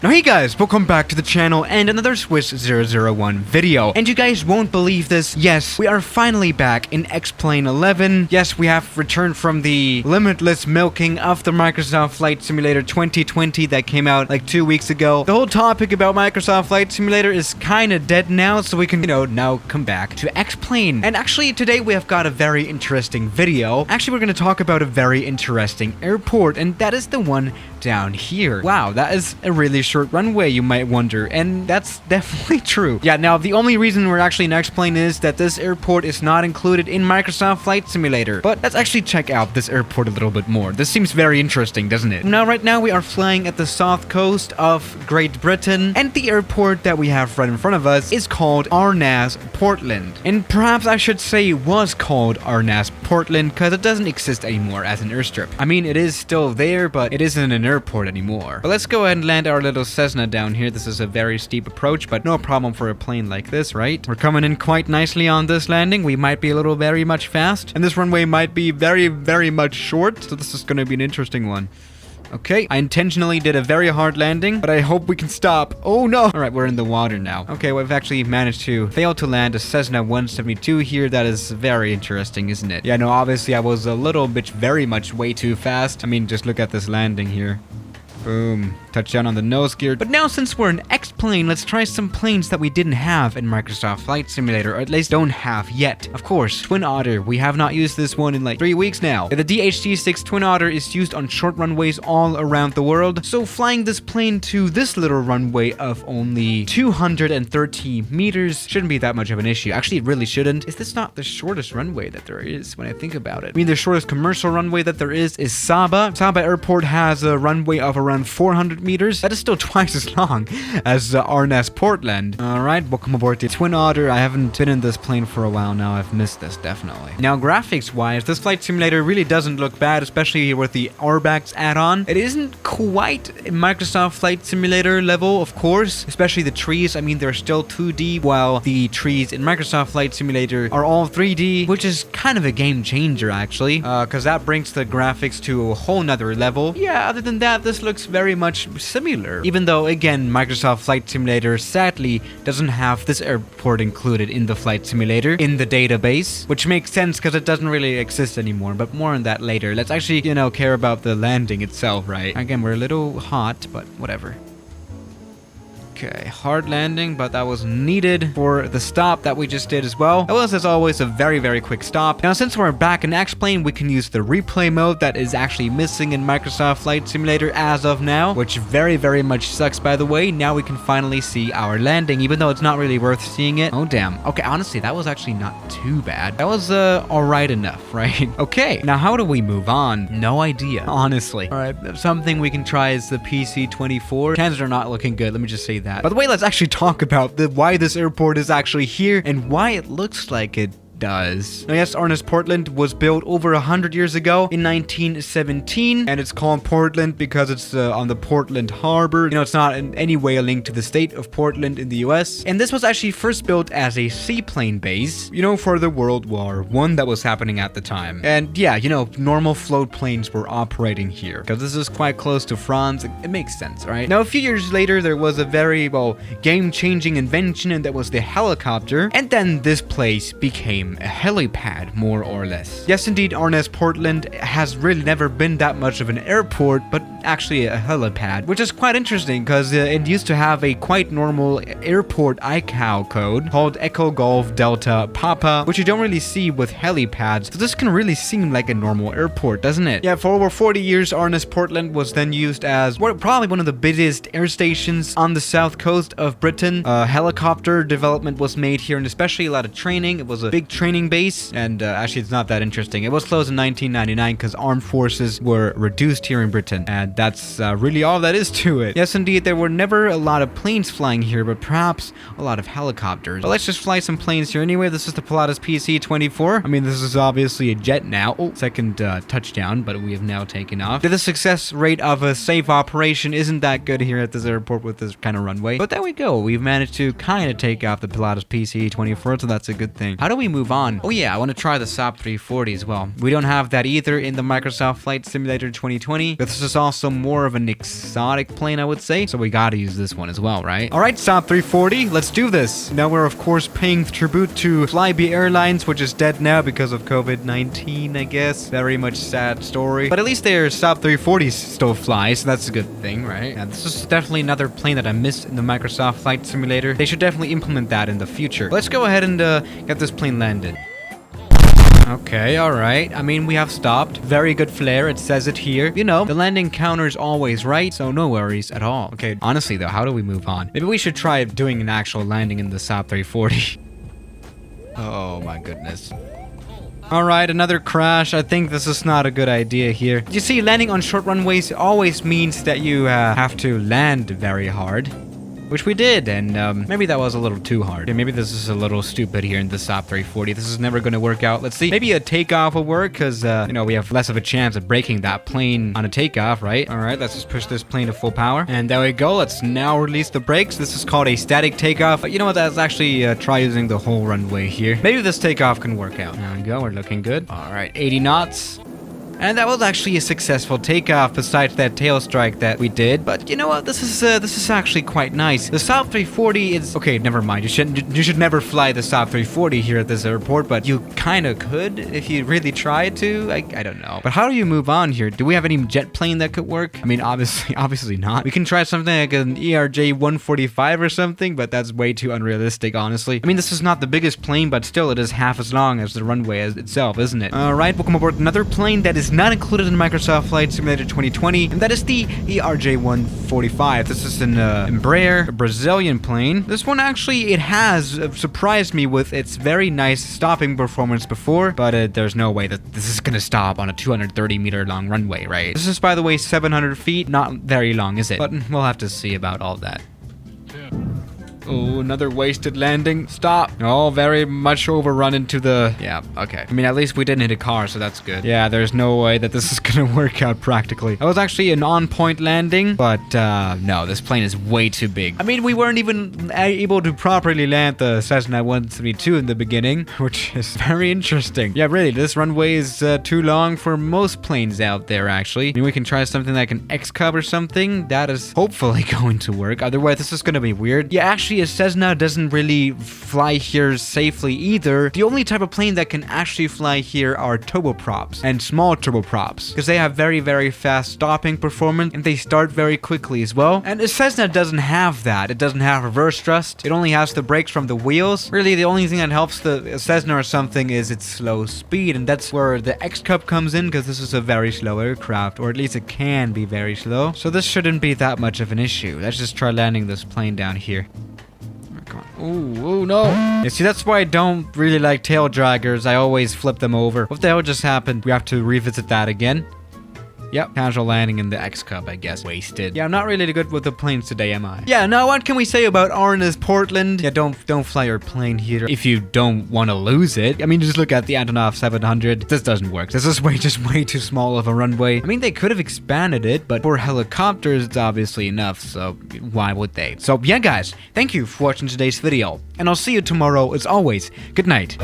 Now hey guys, welcome back to the channel and another Swiss 001 video. And you guys won't believe this, yes, we are finally back in X-Plane 11. Yes, we have returned from the limitless milking of the Microsoft Flight Simulator 2020 that came out like 2 weeks ago. The whole topic about Microsoft Flight Simulator is kinda dead now, so we can, now come back to X-Plane. And actually today we have got a very interesting video. Actually, we're gonna talk about a very interesting airport, and that is the one down here. Wow, that is a really short runway, you might wonder, and that's definitely true. Yeah, now the only reason we're actually in X-Plane is that this airport is not included in Microsoft Flight Simulator. But let's actually check out this airport a little bit more. This seems very interesting, doesn't it? Now, right now we are flying at the south coast of Great Britain, and the airport that we have right in front of us is called Arnas, Portland. And perhaps I should say was called Arnas, Portland, because it doesn't exist anymore as an airstrip. I mean, it is still there, but it isn't an airport anymore. But let's go ahead and land our little Cessna down here. This is a very steep approach, but no problem for a plane like this, right? We're coming in quite nicely on this landing. We might be a little very much fast, and this runway might be very much short, so this is going to be an interesting one. Okay, I intentionally did a very hard landing, but I hope we can stop. Oh no! Alright, we're in the water now. Okay, we've actually managed to fail to land a Cessna 172 here. That is very interesting, isn't it? Yeah, no, obviously I was a little bit very much way too fast. I mean, just look at this landing here. Boom. Touchdown on the nose gear. But now, since we're in X-Plane, let's try some planes that we didn't have in Microsoft Flight Simulator, or at least don't have yet. Of course, Twin Otter. We have not used this one in like 3 weeks now. The DHT-6 Twin Otter is used on short runways all around the world, so flying this plane to this little runway of only 230 meters shouldn't be that much of an issue. Actually, it really shouldn't. Is this not the shortest runway that there is when I think about it? I mean, the shortest commercial runway that there is Saab. Saab Airport has a runway of around 400 meters. That is still twice as long as Arnas, Portland. Alright, welcome aboard the Twin Otter. I haven't been in this plane for a while now. I've missed this, definitely. Now, graphics-wise, this flight simulator really doesn't look bad, especially with the Airbags add-on. It isn't quite Microsoft Flight Simulator level, of course, especially the trees. I mean, they're still 2D, while the trees in Microsoft Flight Simulator are all 3D, which is kind of a game changer, actually, because that brings the graphics to a whole nother level. Yeah, other than that, this looks very much similar, even though, again, Microsoft Flight Simulator sadly doesn't have this airport included in the Flight Simulator in the database, which makes sense because it doesn't really exist anymore, but more on that later. Let's actually, care about the landing itself, right? Again, we're a little hot, but whatever. Okay, hard landing, but that was needed for the stop that we just did as well. That was, as always, a very quick stop. Now, since we're back in X-Plane, we can use the replay mode that is actually missing in Microsoft Flight Simulator as of now, which very much sucks, by the way. Now we can finally see our landing, even though it's not really worth seeing it. Oh, damn. Okay, honestly, that was actually not too bad. That was, alright enough, right? Okay, now how do we move on? No idea, honestly. Alright, something we can try is the PC-24. Chances are not looking good, let me just say that. By the way, let's actually talk about why this airport is actually here and why it looks like it does. Now, yes, Arnas, Portland was built over 100 years ago in 1917, and it's called Portland because it's on the Portland Harbor. It's not in any way a link to the state of Portland in the US. And this was actually first built as a seaplane base, for the World War I that was happening at the time. And yeah, normal float planes were operating here because this is quite close to France. It makes sense, right? Now, a few years later, there was a very, game-changing invention, and that was the helicopter. And then this place became a helipad, more or less. Yes, indeed, Arnas, Portland has really never been that much of an airport, but actually a helipad, which is quite interesting because it used to have a quite normal airport ICAO code called Echo Golf Delta Papa, which you don't really see with helipads. So this can really seem like a normal airport, doesn't it? Yeah, for over 40 years, Arnas, Portland was then used as probably one of the busiest air stations on the south coast of Britain. Helicopter development was made here, and especially a lot of training. It was a big training base, and actually it's not that interesting. It was closed in 1999 because armed forces were reduced here in Britain, and that's really all that is to it. Yes, indeed, there were never a lot of planes flying here, but perhaps a lot of helicopters. But let's just fly some planes here anyway. This is the Pilatus PC-24. I mean, this is obviously a jet now. Oh, second touchdown, but we have now taken off. The success rate of a safe operation isn't that good here at this airport with this kind of runway, but there we go. We've managed to kind of take off the Pilatus PC-24, so that's a good thing. How do we move move on? Oh yeah, I want to try the Saab 340 as well. We don't have that either in the Microsoft Flight Simulator 2020. But this is also more of an exotic plane, I would say. So we gotta use this one as well, right? All right, Saab 340, let's do this. Now we're, of course, paying tribute to Flybe Airlines, which is dead now because of COVID-19, I guess. Very much sad story. But at least their Saab 340 still flies, so that's a good thing, right? Yeah, this is definitely another plane that I missed in the Microsoft Flight Simulator. They should definitely implement that in the future. Let's go ahead and get this plane landed. Okay, alright. I mean, we have stopped. Very good flare, it says it here. You know, the landing counter's always right, so no worries at all. Okay, honestly though, how do we move on? Maybe we should try doing an actual landing in the Saab 340. Oh my goodness. Alright, another crash. I think this is not a good idea here. You see, landing on short runways always means that you have to land very hard. Which we did, and maybe that was a little too hard. Maybe this is a little stupid here in the Saab 340. This is never going to work out. Let's see. Maybe a takeoff will work, because, you know, we have less of a chance of breaking that plane on a takeoff, right? All right, let's just push this plane to full power. And there we go. Let's now release the brakes. This is called a static takeoff. But you know what? Let's actually try using the whole runway here. Maybe this takeoff can work out. There we go. We're looking good. All right, 80 knots. And that was actually a successful takeoff besides that tail strike that we did. But you know what? This is actually quite nice. The Saab 340 is... Okay, never mind. You should never fly the Saab 340 here at this airport, but you kind of could if you really tried to. I don't know. But how do you move on here? Do we have any jet plane that could work? I mean, obviously not. We can try something like an ERJ 145 or something, but that's way too unrealistic, honestly. I mean, this is not the biggest plane, but still it is half as long as the runway itself, isn't it? All right, welcome aboard another plane that is not included in Microsoft Flight Simulator 2020, and that is the ERJ 145. This is an Embraer, a Brazilian plane. This one actually, it has surprised me with its very nice stopping performance before, but there's no way that this is gonna stop on a 230-meter long runway, right? This is, by the way, 700 feet. Not very long, is it? But we'll have to see about all that. Oh, another wasted landing. Stop. Oh, very much overrun into the... Yeah, okay. I mean, at least we didn't hit a car, so that's good. Yeah, there's no way that this is gonna work out practically. That was actually an on-point landing, but no, this plane is way too big. I mean, we weren't even able to properly land the Cessna 172 in the beginning, which is very interesting. Yeah, really, this runway is too long for most planes out there, actually. I mean, we can try something like an X-Cub or something. That is hopefully going to work. Otherwise, this is gonna be weird. Yeah, actually, a Cessna doesn't really fly here safely either. The only type of plane that can actually fly here are turboprops and small turboprops, because they have very, very fast stopping performance and they start very quickly as well. And a Cessna doesn't have that. It doesn't have reverse thrust. It only has the brakes from the wheels. Really, the only thing that helps the Cessna or something is its slow speed, and that's where the X-Cub comes in, because this is a very slow aircraft, or at least it can be very slow. So this shouldn't be that much of an issue. Let's just try landing this plane down here. Oh no. Yeah, see, that's why I don't really like tail draggers. I always flip them over. What the hell just happened? We have to revisit that again. Yep, casual landing in the X-Cub, I guess. Wasted. Yeah, I'm not really good with the planes today, am I? Yeah, now what can we say about Arnas, Portland? Yeah, don't fly your plane here if you don't want to lose it. I mean, just look at the Antonov 700. This doesn't work. This is just way too small of a runway. I mean, they could have expanded it, but for helicopters, it's obviously enough, so why would they? So, yeah, guys, thank you for watching today's video, and I'll see you tomorrow. As always, good night.